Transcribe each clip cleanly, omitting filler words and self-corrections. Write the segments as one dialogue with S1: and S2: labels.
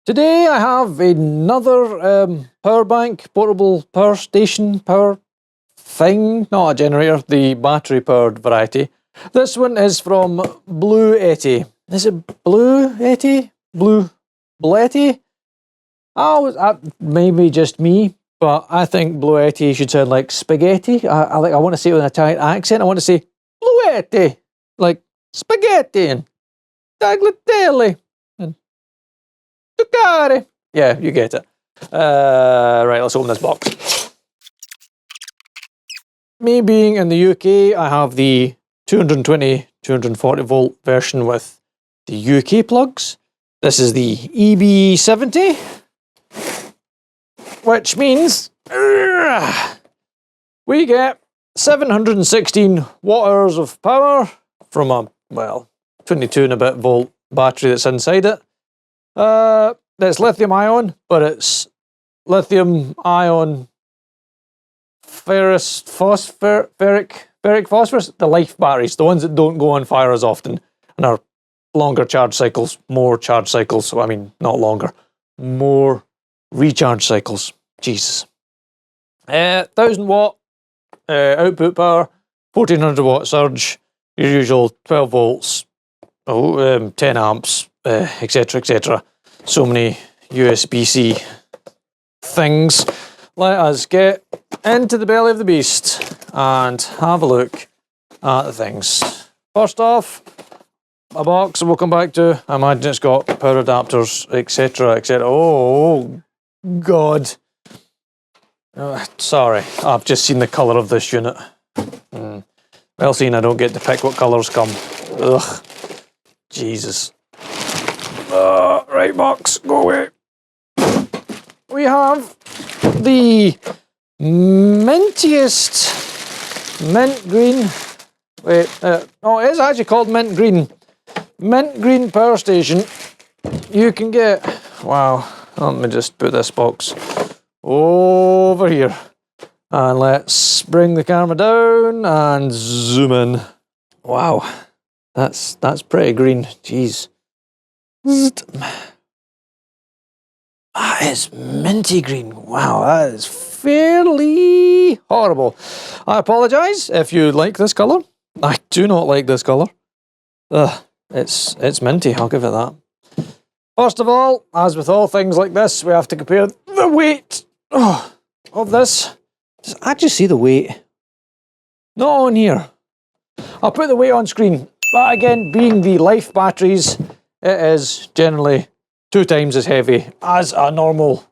S1: Today I have another power bank, portable power station, power thing, not a generator, the battery powered variety. This one is from Bluetti. Is it Bluetti? Bluetti? Oh, maybe just me, but I think Bluetti should sound like spaghetti. I want to say it with an Italian accent. I want to say Bluetti, like spaghetti and tagliatelle and Ducati. Yeah, you get it. Right, let's open this box. Me being in the UK, I have the 220, 240 volt version with the UK plugs. This is the EB70, which means we get 716 watt hours of power from a, well, 22 and a bit volt battery that's inside it. It's lithium ion, but it's lithium ion ferrous ferric phosphorus, the life batteries, the ones that don't go on fire as often and are longer charge cycles, more charge cycles. So I mean, not longer, more recharge cycles. Jesus. 1000 watt output power, 1400 watt surge, your usual 12 volts, 10 amps, etc, etc. So many USB-C things. Let us get into the belly of the beast and have a look at the things. First off, a box we'll come back to. I imagine it's got power adapters, etc, etc. Oh, God. Sorry, I've just seen the colour of this unit. Well seen, I don't get to pick what colours come. Ugh. Jesus. Right, box, go away. We have the mintiest mint green. Wait, no, it is actually called mint green. Mint green power station. You can get. Wow, let me just put this box over here. And let's bring the camera down and zoom in. Wow, that's pretty green. Jeez. That is minty green. Wow, that is fairly horrible. I apologise if you like this colour. I do not like this colour. It's minty, I'll give it that. First of all, as with all things like this, we have to compare the weight of this. Does it actually see the weight? Not on here. I'll put the weight on screen. But again, being the life batteries, it is generally 2 times as heavy as a normal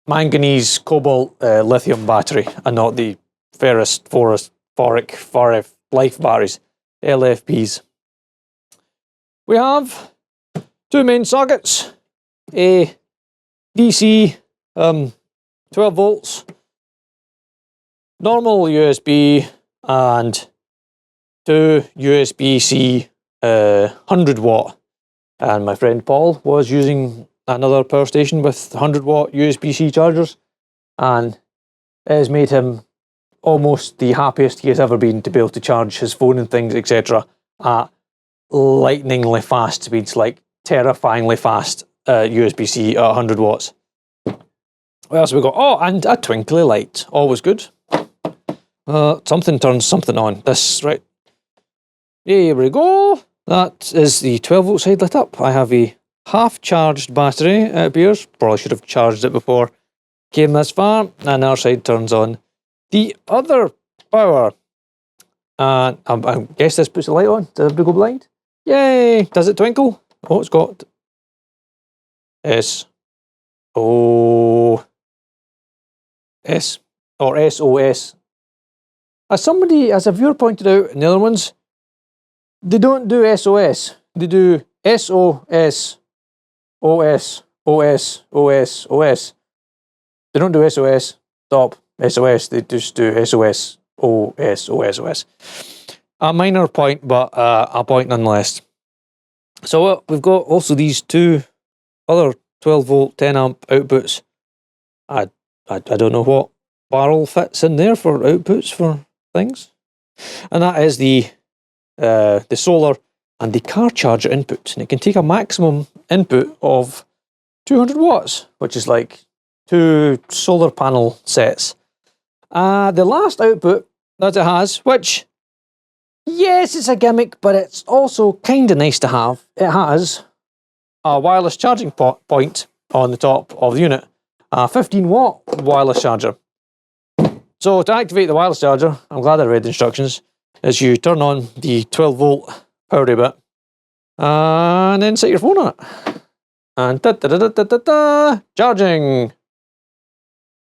S1: manganese, cobalt, lithium battery, and not the ferrous, phoric life batteries, LFPs. We have 2 main sockets, a DC 12 volts, normal USB, and 2 USB-C 100 watt. And my friend Paul was using another power station with 100 watt USB-C chargers, and it has made him almost the happiest he has ever been to be able to charge his phone and things, etc. at lightningly fast speeds, like terrifyingly fast USB-C at 100 watts. What else have we got? Oh, and a twinkly light. Always good. Something turns something on. This, right. Here we go. That is the 12 volt side lit up. I have a half charged battery, it appears. Probably should have charged it before came this far. And our side turns on the other power. And I guess this puts the light on. Does everybody go blind? Yay! Does it twinkle? Oh, it's got S. O. S. Or SOS. As a viewer pointed out in the other ones, they don't do SOS. They do SOS, OS, OS, OS, OS. They don't do SOS, stop, SOS. They just do SOS, OS, OS, OS. A minor point, but a point nonetheless. So we've got also these 2 other 12 volt 10 amp outputs. I don't know what barrel fits in there for outputs for things. And that is the solar and the car charger input, and it can take a maximum input of 200 watts, which is like 2 solar panel sets. The last output that it has, which, yes, it's a gimmick, but it's also kind of nice to have. It has a wireless charging point on the top of the unit, a 15-watt wireless charger. So to activate the wireless charger, I'm glad I read the instructions, is you turn on the 12-volt power bit and then set your phone on it. And charging.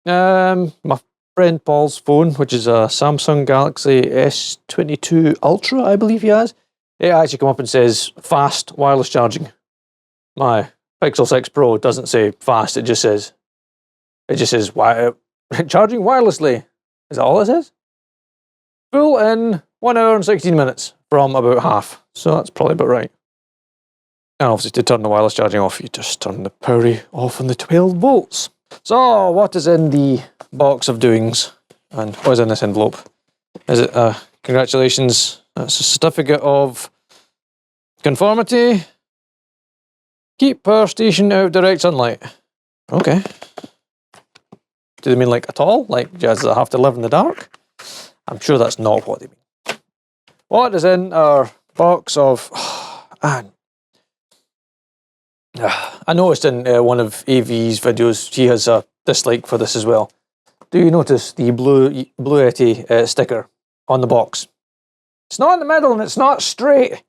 S1: My friend Paul's phone, which is a Samsung Galaxy S22 Ultra, I believe he has, it actually come up and says fast wireless charging. My Pixel 6 Pro doesn't say fast, it just says charging wirelessly. Is that all it says? Full in 1 hour and 16 minutes from about half. So that's probably about right. And obviously to turn the wireless charging off, you just turn the power off on the 12 volts. So what is in the box of doings? And what is in this envelope? Is it congratulations, that's a certificate of conformity. Keep power station out of direct sunlight. Okay. Do they mean like at all? Like, does it have to live in the dark? I'm sure that's not what they mean. What is in our box of... I noticed in one of AV's videos, he has a dislike for this as well. Do you notice the Bluetti sticker on the box? It's not in the middle and it's not straight.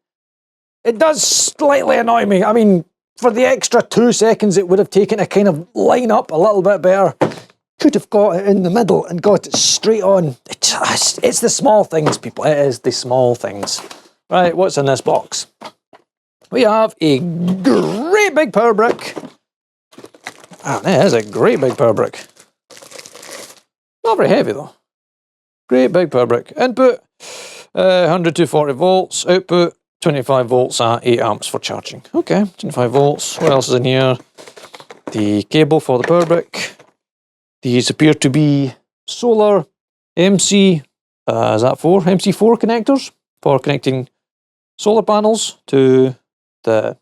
S1: It does slightly annoy me. I mean, for the extra 2 seconds it would have taken to kind of line up a little bit better. Could have got it in the middle and got it straight on. It's the small things, people. It is the small things. Right, what's in this box? We have a great big power brick. And it is a great big power brick. Not very heavy though. Great big power brick. Input 100 to 40 volts. Output 25 volts at 8 amps for charging. Okay, 25 volts. What else is in here? The cable for the power brick. These appear to be solar MC, is that 4? MC4 connectors for connecting solar panels to the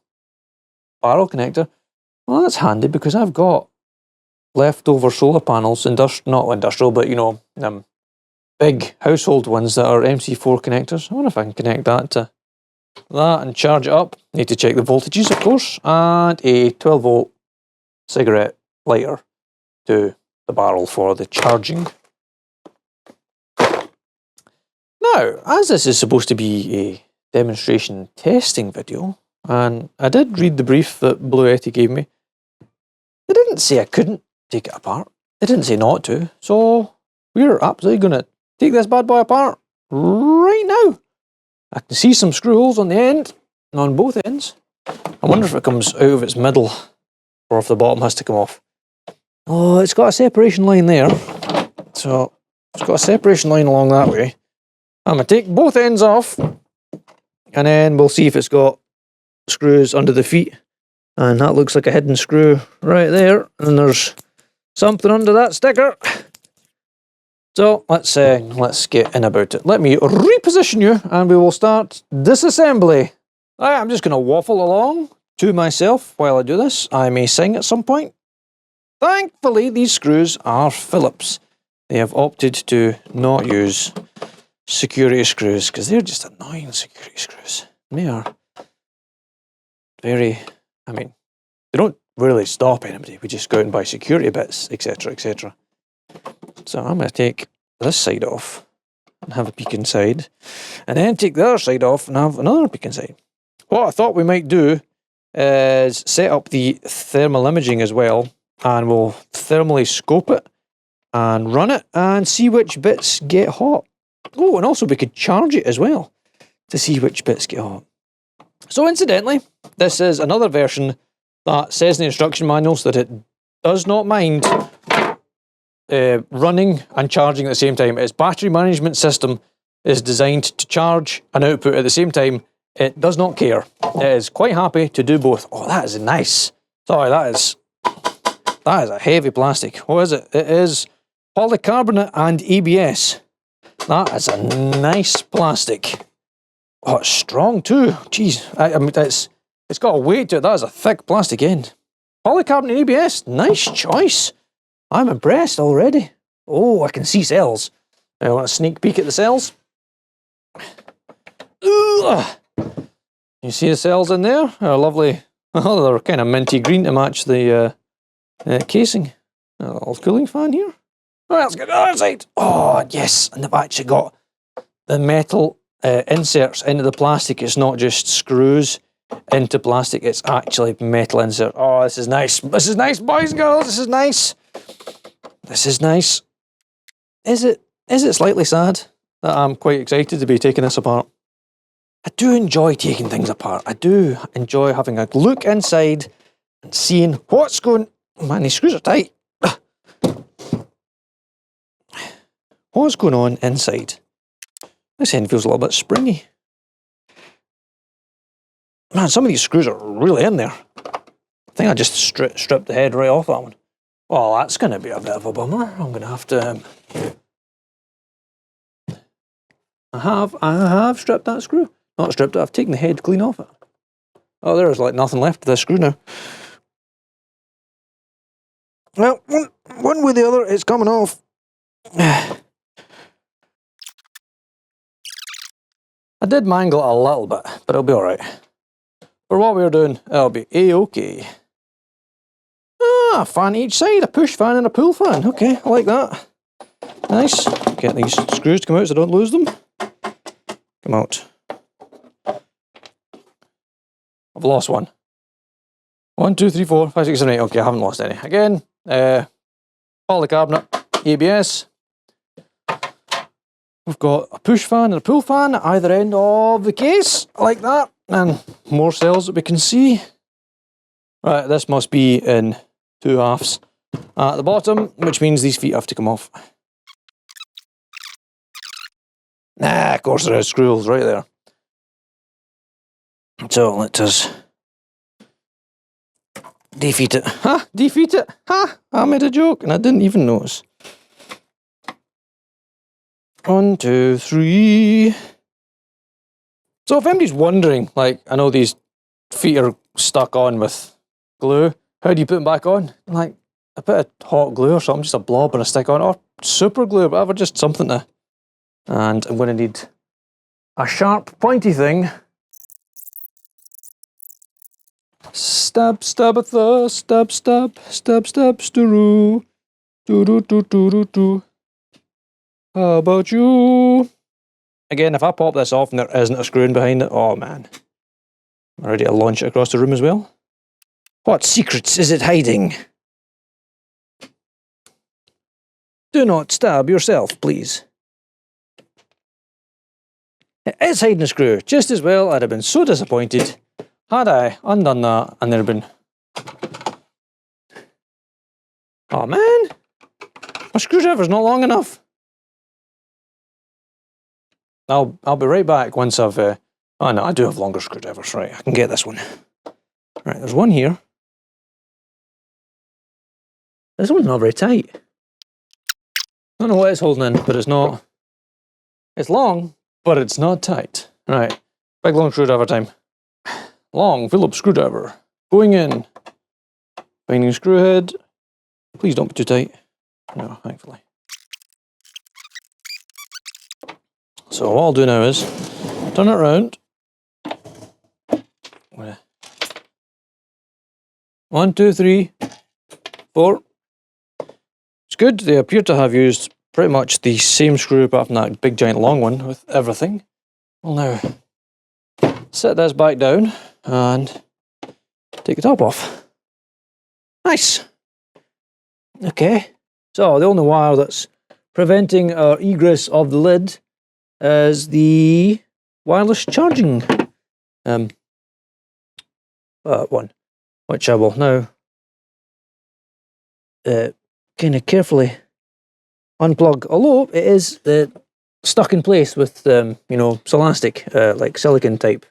S1: barrel connector. Well, that's handy because I've got leftover solar panels, not industrial, but you know, big household ones that are MC4 connectors. I wonder if I can connect that to that and charge it up. Need to check the voltages, of course, and a 12-volt cigarette lighter to the barrel for the charging. Now, as this is supposed to be a demonstration testing video, and I did read the brief that Bluetti gave me, they didn't say I couldn't take it apart. They didn't say not to, so we're absolutely going to take this bad boy apart right now. I can see some screw holes on the end and on both ends. I wonder if it comes out of its middle or if the bottom has to come off. Oh, it's got a separation line there. So, it's got a separation line along that way. I'm going to take both ends off and then we'll see if it's got screws under the feet. And that looks like a hidden screw right there. And there's something under that sticker. So, let's get in about it. Let me reposition you and we will start disassembly. Alright, I'm just going to waffle along to myself while I do this. I may sing at some point. Thankfully, these screws are Phillips. They have opted to not use security screws because they're just annoying security screws. They are very, I mean, they don't really stop anybody. We just go out and buy security bits, etc, etc. So I'm going to take this side off and have a peek inside, and then take the other side off and have another peek inside. What I thought we might do is set up the thermal imaging as well, and we'll thermally scope it and run it and see which bits get hot. Oh, and also we could charge it as well to see which bits get hot. So incidentally, this is another version that says in the instruction manuals that it does not mind running and charging at the same time. Its battery management system is designed to charge and output at the same time. It does not care. It is quite happy to do both. Oh, that is nice. Sorry, that is a heavy plastic. What is it? It is polycarbonate and ABS. That is a nice plastic. Oh, it's strong too. Jeez, I mean, it's got a weight to it. That is a thick plastic end. Polycarbonate ABS, nice choice. I'm impressed already. Oh, I can see cells. I want a sneak peek at the cells. Ugh. You see the cells in there? They're lovely. Oh, they're kind of minty green to match the casing. A little cooling fan here. Oh, let's get the other side. Oh, yes. And they've actually got the metal inserts into the plastic. It's not just screws into plastic. It's actually metal insert. Oh, this is nice. This is nice, boys and girls. This is nice. This is nice. Is it slightly sad that I'm quite excited to be taking this apart? I do enjoy taking things apart. I do enjoy having a look inside and seeing what's going... Oh man, these screws are tight. What's going on inside? This end feels a little bit springy. Man, some of these screws are really in there. I think I just stripped the head right off that one. Well, that's going to be a bit of a bummer. I'm going to have to... I have stripped that screw. Not stripped it, I've taken the head clean off it. Oh, there's like nothing left of this screw now. Well, one way or the other, it's coming off. I did mangle it a little bit, but it'll be alright. For what we were doing, it'll be A-okay. Ah, a fan each side, a push fan and a pull fan. Okay, I like that. Nice. Get these screws to come out so I don't lose them. Come out. I've lost one. 1, 2, 3, 4, 5, 6, 7, 8. Okay, I haven't lost any. Again, polycarbonate ABS. We've got a push fan and a pull fan at either end of the case, like that. And more cells that we can see. Right, this must be in 2 halves at the bottom, which means these feet have to come off. Nah, of course there is screw holes right there. So let us defeat it. Ha! Defeat it! Ha! I made a joke and I didn't even notice. 1, 2, 3. So if anybody's wondering, like, I know these feet are stuck on with glue. How do you put them back on? Like, a bit of hot glue or something, just a blob and a stick on, or super glue, whatever, just something to... And I'm going to need a sharp, pointy thing. Stab, stab at the, stab, stab, stab, stab, stiroo. Do. How about you? Again, if I pop this off and there isn't a screw in behind it, oh man. I'm ready to launch it across the room as well. What secrets is it hiding? Do not stab yourself, please. It is hiding a screw. Just as well, I'd have been so disappointed had I undone that and there'd been... Oh man! My screwdriver's not long enough. I'll be right back once I've... oh no, I do have longer screwdrivers, right, I can get this one. Right, there's one here. This one's not very tight. I don't know what it's holding in, but it's not... It's long, but it's not tight. Right, big long screwdriver time. Long Phillips screwdriver. Going in. Finding screw head. Please don't be too tight. No, thankfully. So what I'll do now is turn it around. 1, 2, 3, 4. It's good. They appear to have used pretty much the same screw apart from that big giant long one with everything. Well now, set this back down and take the top off. Nice. Okay. So the only wire that's preventing our egress of the lid is the wireless charging one, which I will now kind of carefully unplug, although it is stuck in place with you know, Solastic, like silicone type,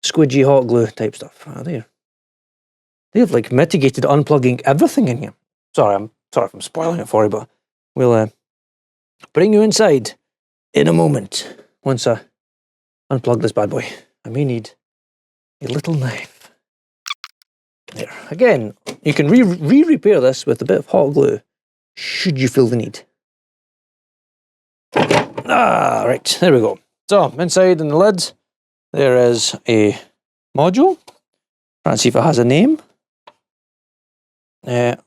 S1: squidgy hot glue type stuff. They've like mitigated unplugging everything in here. Sorry if I'm spoiling it for you, but we'll bring you inside in a moment once I unplug this bad boy. I may need a little knife. There. Again, you can re-repair this with a bit of hot glue, should you feel the need. Ah, right, there we go. So, inside in the lid, there is a module. Try and see if it has a name.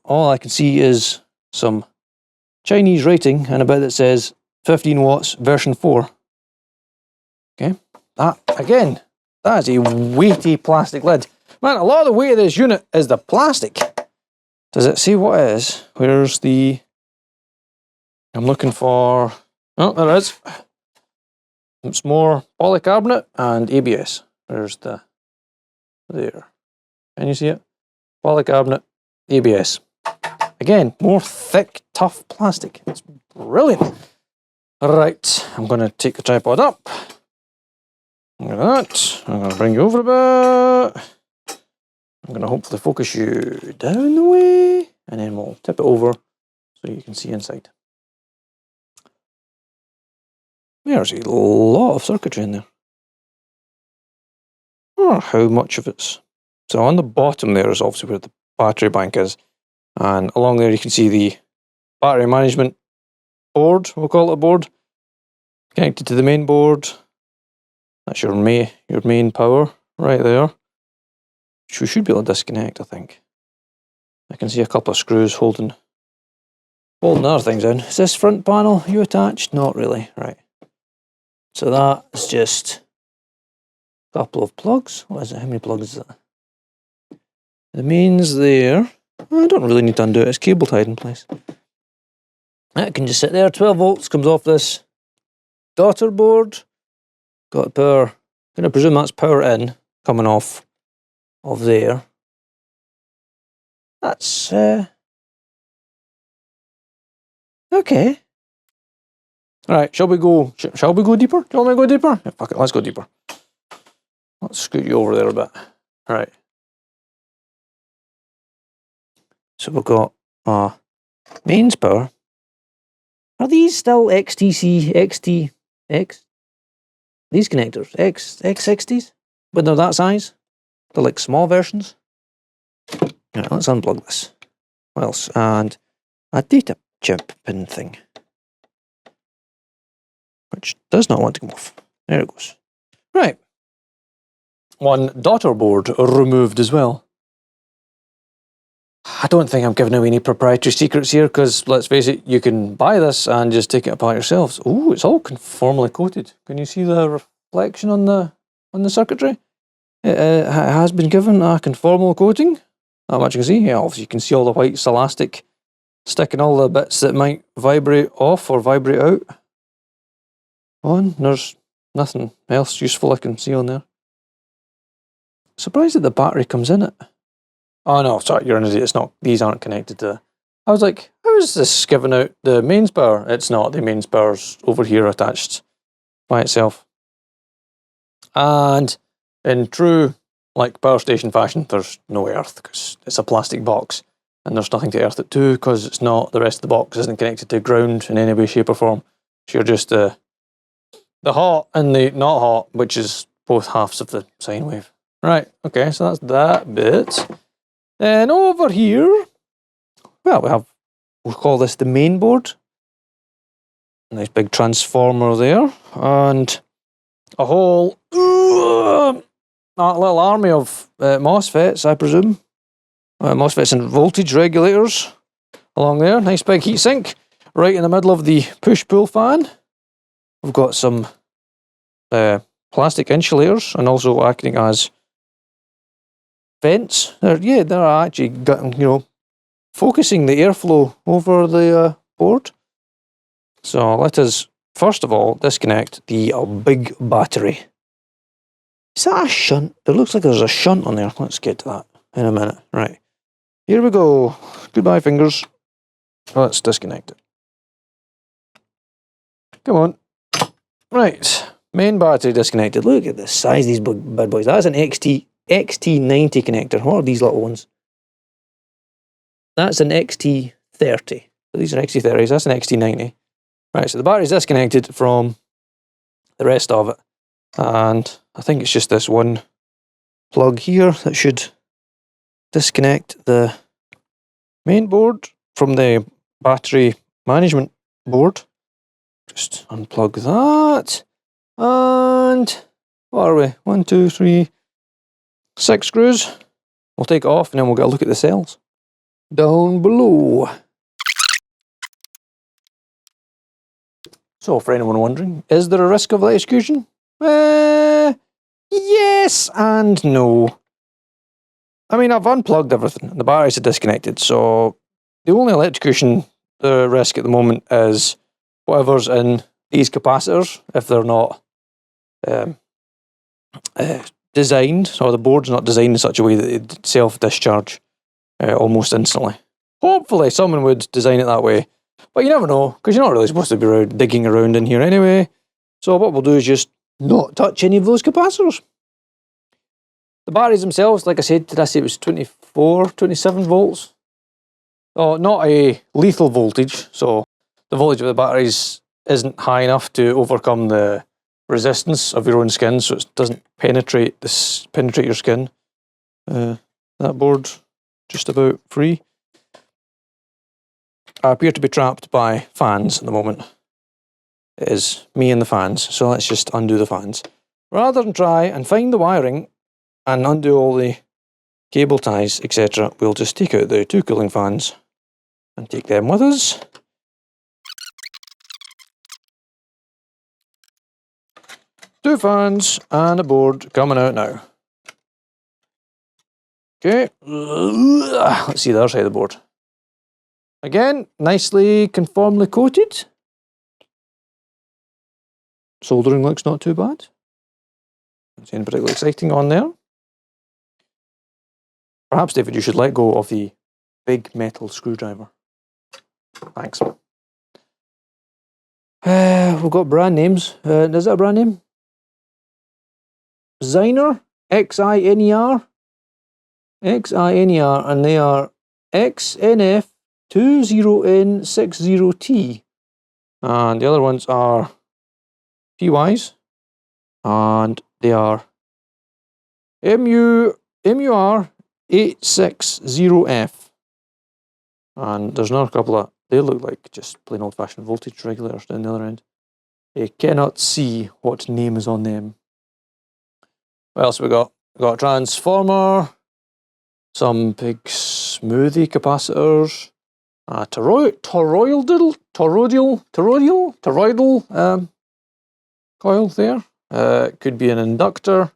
S1: All I can see is some Chinese writing and a bit that says 15 watts version 4. Okay, that again, that is a weighty plastic lid. Man, a lot of the weight of this unit is the plastic. Does it say what it is? Where's the... I'm looking for... Oh, there it is. It's more polycarbonate and ABS. There's the... There. Can you see it? Polycarbonate, ABS. Again, more thick, tough plastic. It's brilliant. Right, I'm going to take the tripod up. Look at that. I'm going to bring you over a bit. I'm going to hopefully focus you down the way, and then we'll tip it over so you can see inside. There's a lot of circuitry in there. I don't know how much of it's... So on the bottom there is obviously where the battery bank is, and along there you can see the battery management board, we'll call it a board, connected to the main board. That's your main power right there, which we should be able to disconnect, I think. I can see a couple of screws holding other things in. Is this front panel you attached? Not really, right. So that is just a couple of plugs. What is it? How many plugs is it? The main's there. I don't really need to undo it, it's cable tied in place. That can just sit there. 12 volts comes off this daughter board. Got power. I'm going to presume that's power in, coming off of there. That's okay. Alright, shall we go deeper? Do you want me to go deeper? Yeah, fuck it, let's go deeper. Let's scoot you over there a bit. Alright. So we've got mains power. Are these still XTC, XTX? These connectors, X60s? When they're that size? They're like small versions. Right, let's unplug this. What else? And a data chip pin thing, which does not want to come off. There it goes. Right. One daughter board removed as well. I don't think I'm giving away any proprietary secrets here, because let's face it, you can buy this and just take it apart yourselves. Oh, it's all conformally coated. Can you see the reflection on the circuitry? It has been given a conformal coating. Not much you can see. Yeah, obviously you can see all the white Celastic sticking all the bits that might vibrate off or vibrate out on. There's nothing else useful I can see on there. Surprised that the battery comes in it. Oh no, sorry, you're an idiot. It's not. These aren't connected to... I was like, how is this giving out the mains power? It's not. The mains power's over here attached by itself. And in true, like, power station fashion, there's no earth, because it's a plastic box. And there's nothing to earth it to, because it's not... The rest of the box isn't connected to ground in any way, shape or form. So you're just the hot and the not hot, which is both halves of the sine wave. Right, okay, so that's that bit. Then over here, well, we'll call this the main board. Nice big transformer there, and a whole that little army of MOSFETs, I presume. MOSFETs and voltage regulators along there. Nice big heatsink right in the middle of the push-pull fan. We've got some plastic insulators, and also acting as vents. They're actually focusing the airflow over the board. So let us first of all disconnect the big battery. Is that a shunt? It looks like there's a shunt on there. Let's get to that in a minute. Right, here we go. Goodbye fingers. Let's disconnect it. Come on. Right, main battery disconnected. Look at the size of these bad boys. That's an XT90 connector. What are these little ones? That's an XT30. These are XT30s. That's an XT90. Right, so the battery's disconnected from the rest of it, and I think it's just this one plug here that should disconnect the main board from the battery management board. Just unplug that. And what are we? 1, 2, 3, 6 screws. We'll take it off and then we'll get a look at the cells down below. So for anyone wondering, is there a risk of electrocution? Yes and no. I mean, I've unplugged everything. The batteries are disconnected, so the only electrocution risk at the moment is whatever's in these capacitors, if they're not designed, or the board's not designed in such a way that it self-discharge almost instantly. Hopefully someone would design it that way, but you never know, because you're not really supposed to be digging around in here anyway. So what we'll do is just not touch any of those capacitors. The batteries themselves, like I said, did I say it was 24, 27 volts? Oh, not a lethal voltage, so the voltage of the batteries isn't high enough to overcome the resistance of your own skin, so it doesn't penetrate your skin. That board's just about free. I appear to be trapped by fans at the moment. It is me and the fans, so let's just undo the fans. Rather than try and find the wiring and undo all the cable ties, etc., we'll just take out the 2 cooling fans and take them with us. Two fans and a board coming out now. Okay, let's see the other side of the board. Again, nicely conformally coated. Soldering looks not too bad. Nothing particularly exciting on there. Perhaps, David, you should let go of the big metal screwdriver. Thanks. We've got brand names. Is that a brand name? Xiner? Xiner? Xiner, and they are XNF20N60T. And the other ones are PYs, and they are MUR860F. And there's another couple of, they look like just plain old-fashioned voltage regulators down the other end. You cannot see what name is on them. What else we got? We got a transformer, some big smoothie capacitors, toroidal coil there. Could be an inductor.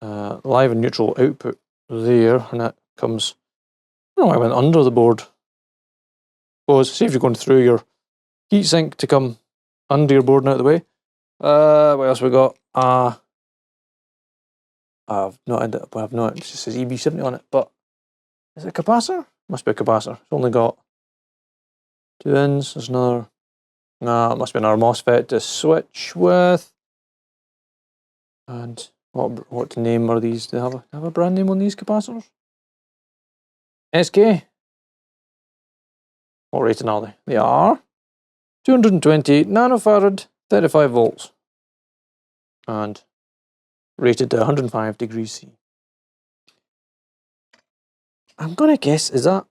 S1: Live and neutral output there, and that comes. I don't know why I went under the board. Suppose, see if you're going through your heatsink to come under your board and out of the way. What else we got? I've not ended up. I've not. It just says EB70 on it, but is it a capacitor? Must be a capacitor. It's only got 2 ins. There's another. No, it must be another MOSFET to switch with. And what name are these? Do they have a brand name on these capacitors? SK. What rating are they? They are 220 nanofarad, 35 volts, and rated to 105 degrees C. I'm gonna guess, is that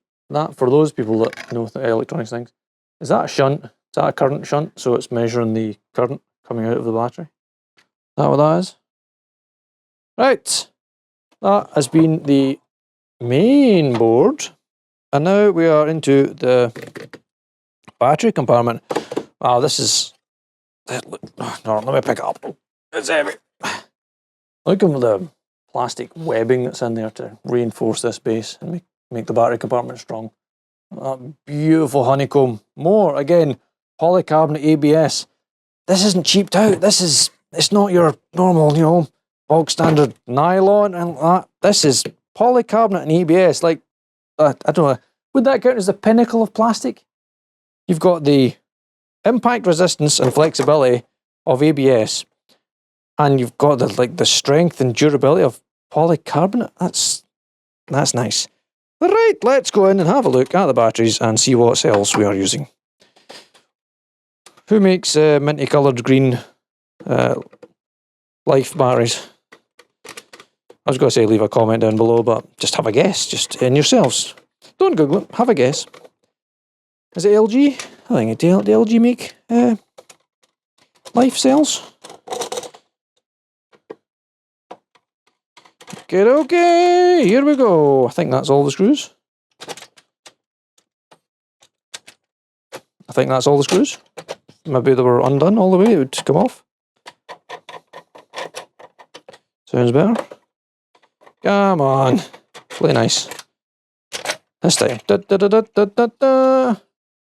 S1: for those people that know the electronics things, is that a shunt? Is that a current shunt? So it's measuring the current coming out of the battery? Is that what that is? Right, that has been the main board, and now we are into the battery compartment. Wow, this is. No, let me pick it up. It's heavy. Look at the plastic webbing that's in there to reinforce this base and make the battery compartment strong. That beautiful honeycomb. More, again, polycarbonate ABS. This isn't cheaped out. It's not your normal, bog standard nylon and that. This is polycarbonate and ABS. Like, I don't know, would that count as the pinnacle of plastic? You've got the impact resistance and flexibility of ABS, and you've got the strength and durability of polycarbonate. That's nice. All right, let's go in and have a look at the batteries and see what cells we are using. Who makes minty coloured green Life batteries? I was going to say leave a comment down below, but just have a guess, just in yourselves. Don't Google it. Have a guess. Is it LG? I think the LG make life cells. Okay, here we go. I think that's all the screws. I think that's all the screws. Maybe they were undone all the way, it would come off. Sounds better. Come on. Play nice. This time. Da, da, da, da, da, da, da.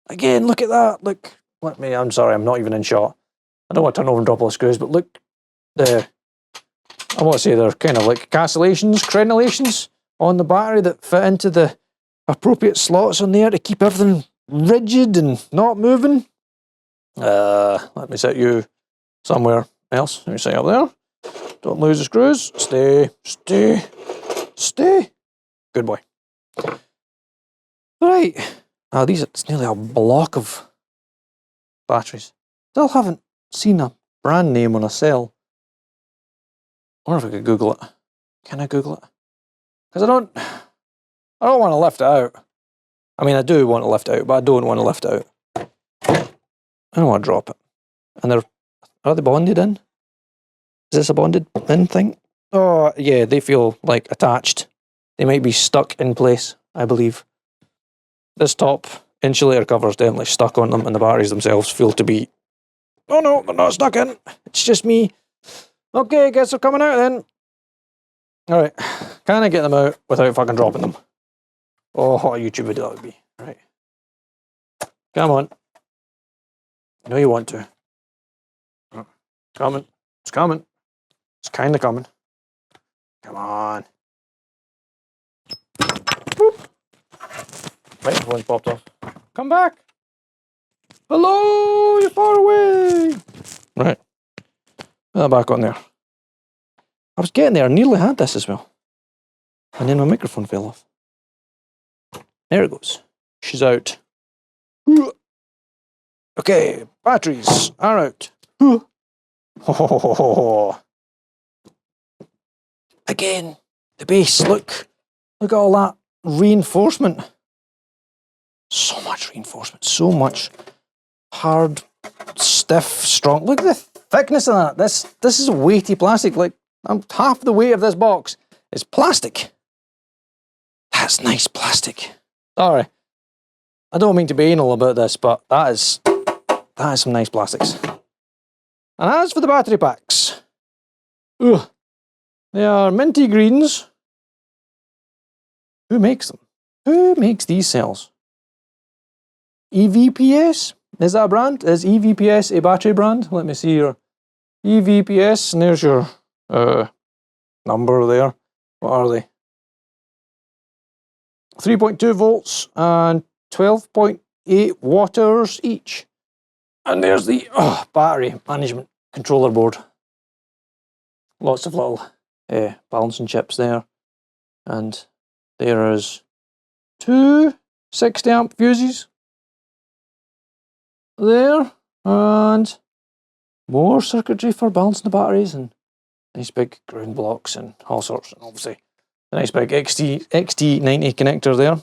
S1: Again, look at that. Look. I'm sorry, I'm not even in shot. I don't want to turn over and drop all the screws, but look. I want to say they're kind of like crenellations on the battery that fit into the appropriate slots on there to keep everything rigid and not moving. Let me set you somewhere else. Let me set you up there. Don't lose the screws. Stay, stay, stay. Good boy. Right. It's nearly a block of batteries. Still haven't seen a brand name on a cell. I wonder if I could Google it. Can I Google it? Because I don't want to lift it out. I mean, I do want to lift it out, but I don't want to lift it out. I don't want to drop it. And are they bonded in? Is this a bonded in thing? Oh, yeah, they feel like attached. They might be stuck in place, I believe. This top insulator cover is definitely stuck on them, and the batteries themselves feel to be... Oh no, they're not stuck in. It's just me. Okay, guess they're coming out then. Alright, can I get them out without fucking dropping them? Oh, what a YouTube video that would be. Right. Come on. I know you want to. Coming. It's coming. It's kind of coming. Come on. Boop. Microphone's popped off. Come back. Hello, you're far away. Right. Put that back on there. I was getting there. I nearly had this as well. And then my microphone fell off. There it goes. She's out. Okay, batteries are out. Again, the base. Look at all that reinforcement. So much reinforcement. So much hard, stiff, strong. Look at the thickness of that. This is weighty plastic. Like, half the weight of this box is plastic. That's nice plastic. Sorry, I don't mean to be anal about this, but that is some nice plastics. And as for the battery packs, they are minty greens. Who makes them? Who makes these cells? EVPS? Is that a brand? Is EVPS a battery brand? Let me see your EVPS, and there's your number there. What are they? 3.2 volts and 12.8 watts each. And there's the battery management controller board. Lots of little balancing chips there. And there is two 60 amp fuses there. And more circuitry for balancing the batteries, and nice big ground blocks and all sorts. And obviously a nice big XT90 connector there.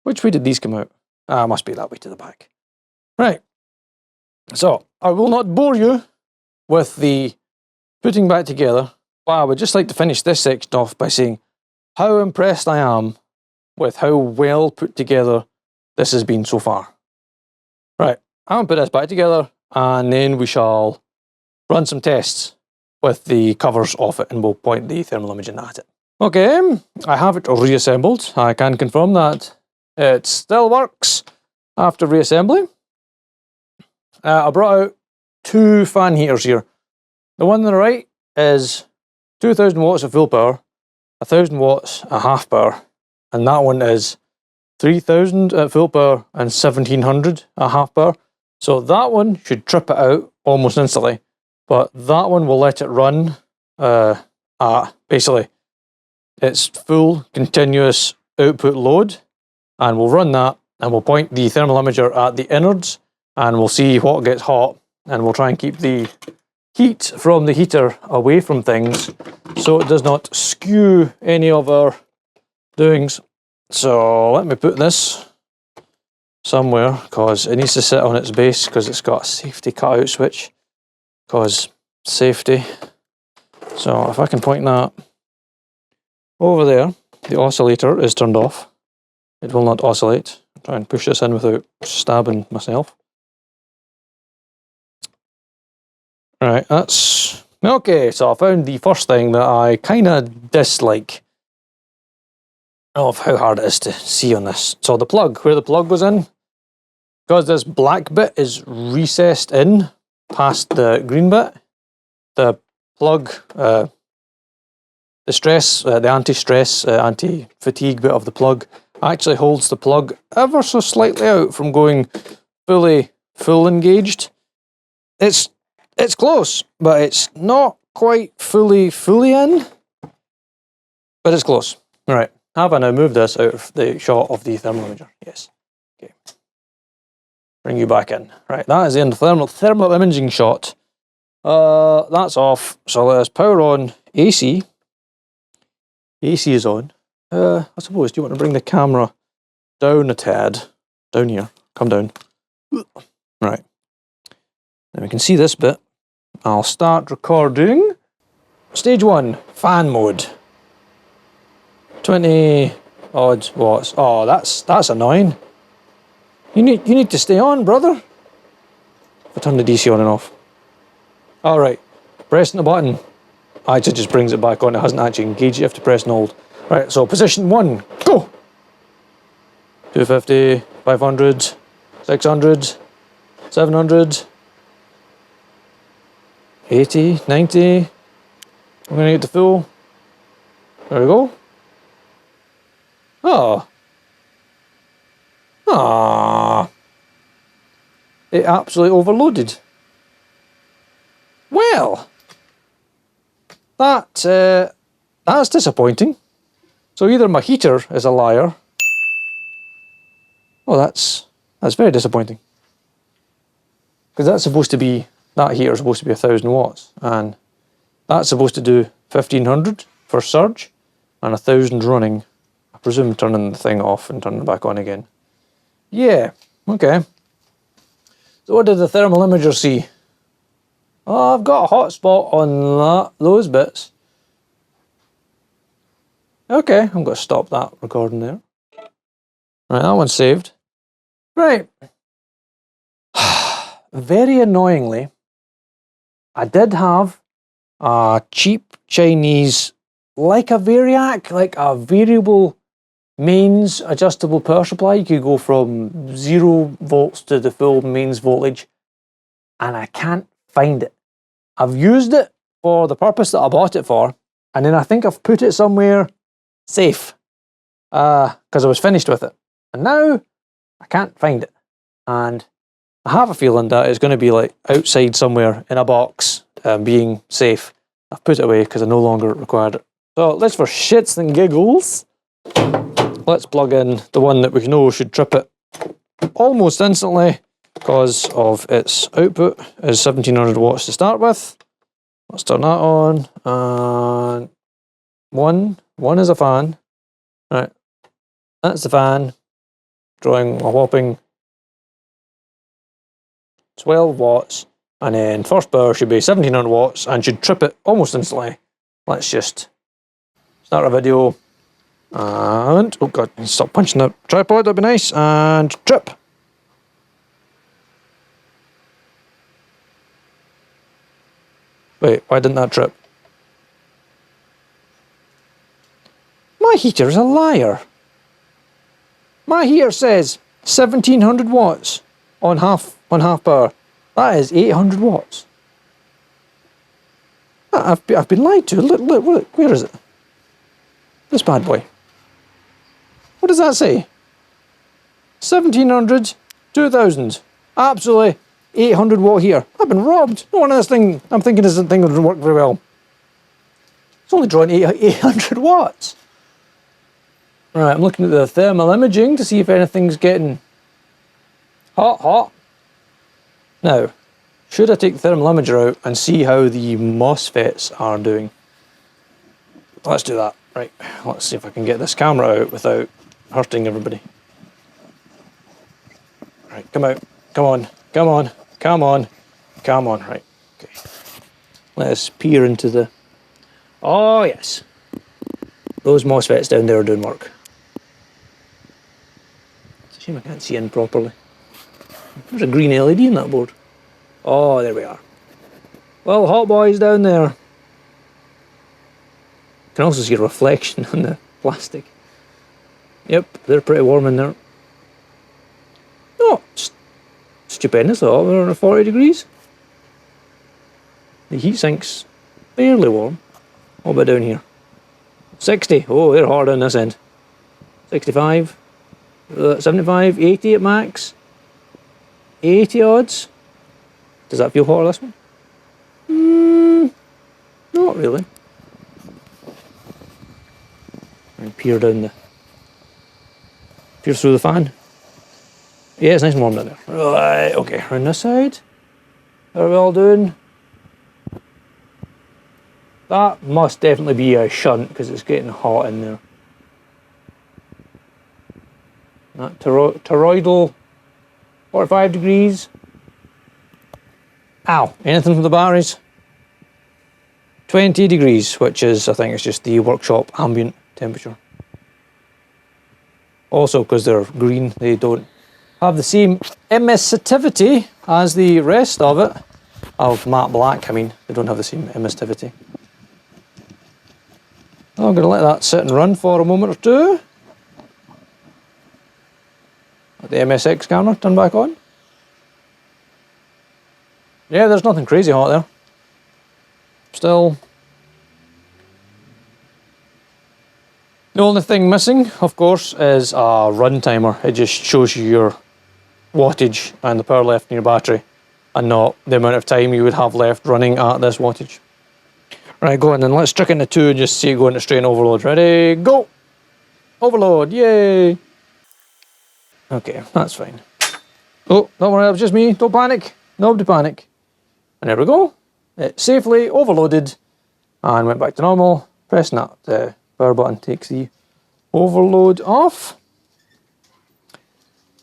S1: Which way did these come out? Must be that way to the back. Right. So, I will not bore you with the putting back together, but I would just like to finish this section off by saying how impressed I am with how well put together this has been so far. Right, I'm going to put this back together, and then we shall run some tests with the covers off it, and we'll point the thermal imaging at it. Okay, I have it reassembled. I can confirm that it still works after reassembly. I brought out two fan heaters here. The one on the right is 2000 watts of full power, 1000 watts at half power, and that one is 3000 at full power and 1700 at half power. So that one should trip it out almost instantly, but that one will let it run at basically its full continuous output load, and we'll run that, and we'll point the thermal imager at the innards, and we'll see what gets hot, and we'll try and keep the heat from the heater away from things so it does not skew any of our doings. so let me put this somewhere, because it needs to sit on its base, because it's got a safety cutout switch, because safety. So if I can point that over there, the oscillator is turned off. It will not oscillate. I'll try and push this in without stabbing myself. Right, that's okay. So I found the first thing that I kind of dislike of how hard it is to see on this. So the plug, where the plug goes in, because this black bit is recessed in past the green bit, the plug, the stress, the anti-stress, anti-fatigue bit of the plug actually holds the plug ever so slightly out from going full engaged. It's close, but it's not quite fully in, but it's close. All right, have I now moved this out of the shot of the thermal imager? Yes. Okay. Bring you back in. Right, that is the end of the thermal imaging shot. That's off. So let us power on AC. AC is on. I suppose, do you want to bring the camera down a tad? Down here. Come down. Right. Then we can see this bit. I'll start recording. Stage 1, fan mode. 20 odd watts. Oh, that's annoying. You need to stay on, brother. If I turn the DC on and off. Alright, pressing the button actually just brings it back on. It hasn't actually engaged. You have to press and hold. Right, so position 1, go! 250, 500, 600, 700, 80, 90. I'm going to get the full. There we go. Oh. Ah. It absolutely overloaded. Well, that's disappointing. So either my heater is a liar. Oh, that's very disappointing. Because that's supposed to be, that heater is supposed to be 1000 watts, and that's supposed to do 1500 for surge and 1000 running. I presume turning the thing off and turning it back on again. Yeah, okay. So what did the thermal imager see? Oh, I've got a hotspot on those bits. Okay, I'm going to stop that recording there. Right, that one's saved. Right. Very annoyingly, I did have a cheap Chinese, like a Variac, like a variable mains adjustable power supply. You could go from 0 volts to the full mains voltage, and I can't find it. I've used it for the purpose that I bought it for, and then I think I've put it somewhere safe, because I was finished with it. And now I can't find it, and I have a feeling that it's going to be like outside somewhere in a box, being safe. I've put it away because I no longer required it. So let's, for shits and giggles, let's plug in the one that we know should trip it almost instantly because of its output is 1700 watts to start with. Let's turn that on, and one is a fan. Right, that's the fan, drawing a whopping 12 watts, and then first power should be 1700 watts and should trip it almost instantly. Let's just start a video, and oh god, stop punching the tripod, that'd be nice, and trip. Wait, why didn't that trip? My heater is a liar. My heater says 1700 watts on half power. That is 800 watts. I've been lied to. Look, where is it? This bad boy. What does that say? 1700, 2000. Absolutely 800 watt heater. I've been robbed. No wonder this thing, I'm thinking this thing doesn't work very well. It's only drawing 800 watts. Right, I'm looking at the thermal imaging to see if anything's getting hot. Now, should I take the thermal imager out and see how the MOSFETs are doing? Let's do that. Right, let's see if I can get this camera out without hurting everybody. Right, come out. Come on. Come on. Come on. Come on. Right. Okay. Let us peer into the... Oh, yes. Those MOSFETs down there are doing work. It's a shame I can't see in properly. There's a green LED in that board. Oh, there we are. Well, hot boys down there. You can also see a reflection on the plastic. Yep, they're pretty warm in there. Oh, stupendous though, we're at 40 degrees. The heat sink's fairly warm. What about down here? 60, oh they're hard on this end. 65, 75, 80 at max. 80 odds. Does that feel hotter, this one? Not really. And peer down the... peer through the fan. Yeah, it's nice and warm down there. Right, okay, around this side. How are we all doing? That must definitely be a shunt because it's getting hot in there. That toroidal, 45 degrees. Ow, anything from the batteries? 20 degrees, which is, I think it's just the workshop ambient temperature. Also, because they're green, they don't have the same emissivity as the rest of it. Of matte black, I mean, they don't have the same emissivity. I'm going to let that sit and run for a moment or two. Let the MSX camera turn back on. Yeah, there's nothing crazy hot there. Still. The only thing missing, of course, is a run timer. It just shows you your wattage and the power left in your battery, and not the amount of time you would have left running at this wattage. Right, go on then, let's trick into 2 and just see it go into strain overload. Ready, go! Overload, yay! Okay, that's fine. Oh, don't worry, that was just me, don't panic. Nobody panic. And there we go. It safely overloaded and went back to normal. Pressing that power button takes the overload off.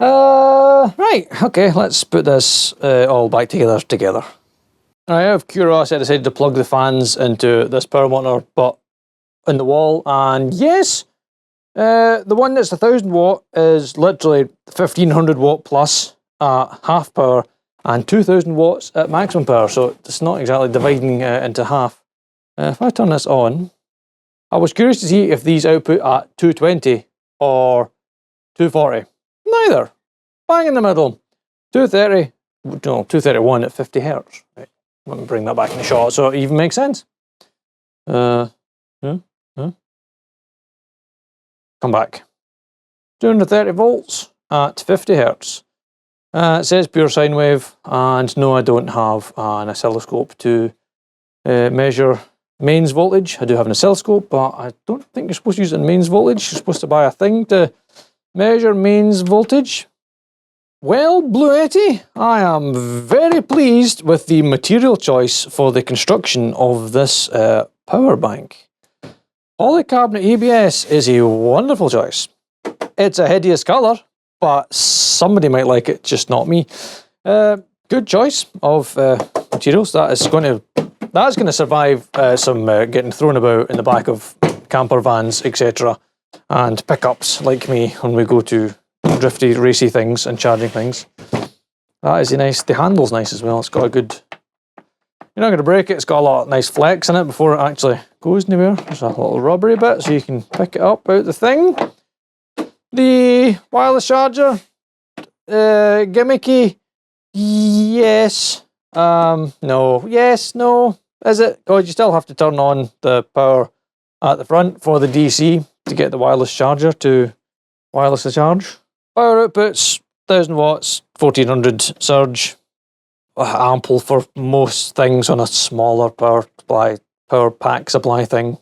S1: Right, okay, let's put this all back together. Right, out of curiosity, I decided to plug the fans into this power monitor, but in the wall, and yes, the one that's 1000 watt is literally 1500 watt plus at half power, and 2000 watts at maximum power, so it's not exactly dividing into half. If I turn this on, I was curious to see if these output at 220 or 240. Neither. Bang in the middle. 230, no, 231 at 50 hertz. Right. Let me bring that back in the shot so it even makes sense. Come back. 230 volts at 50 hertz. It says pure sine wave, and no, I don't have an oscilloscope to measure mains voltage. I do have an oscilloscope, but I don't think you're supposed to use it in mains voltage. You're supposed to buy a thing to measure mains voltage. Well, Bluetti, I am very pleased with the material choice for the construction of this power bank. Polycarbonate ABS is a wonderful choice. It's a hideous colour, but somebody might like it, just not me. Good choice of materials. That's going to survive some getting thrown about in the back of camper vans, etc., and pickups like me when we go to drifty, racy things and charging things. That is nice. The handle's nice as well. It's got a good... You're not going to break it. It's got a lot of nice flex in it before it actually goes anywhere. There's a little rubbery bit so you can pick it up out the thing. The wireless charger, gimmicky, yes, no, yes, no, is it? Because you still have to turn on the power at the front for the DC to get the wireless charger to wirelessly charge. Power outputs, 1000 watts, 1400 surge, ample for most things on a smaller power pack supply thing.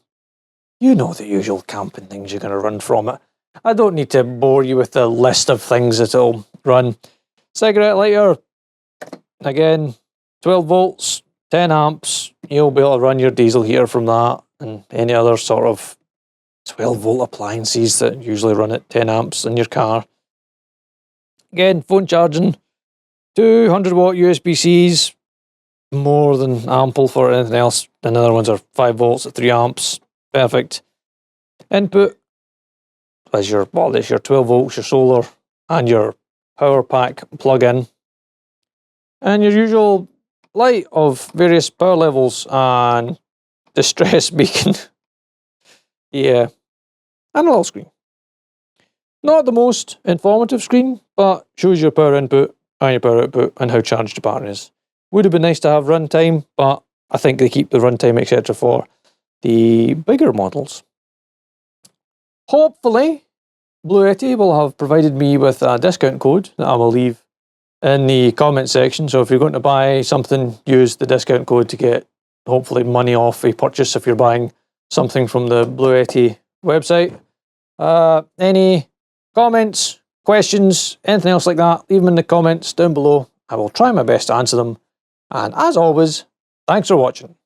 S1: You know the usual camping things you're going to run from it. I don't need to bore you with the list of things that it'll run. Cigarette lighter, again, 12 volts, 10 amps. You'll be able to run your diesel heater from that and any other sort of 12-volt appliances that usually run at 10 amps in your car. Again, phone charging, 200-watt USB-Cs, more than ample for anything else. And the other ones are 5 volts at 3 amps. Perfect. Input is your 12 volts, your solar, and your power pack plug-in. And your usual light of various power levels and distress beacon. Yeah. And a little screen. Not the most informative screen, but shows your power input and your power output and how charged the battery is. Would have been nice to have runtime, but I think they keep the runtime, etc. for the bigger models. Hopefully, Bluetti will have provided me with a discount code that I will leave in the comment section. So if you're going to buy something, use the discount code to get hopefully money off a purchase if you're buying something from the Bluetti website. Any comments, questions, anything else like that, leave them in the comments down below. I will try my best to answer them. And as always, thanks for watching.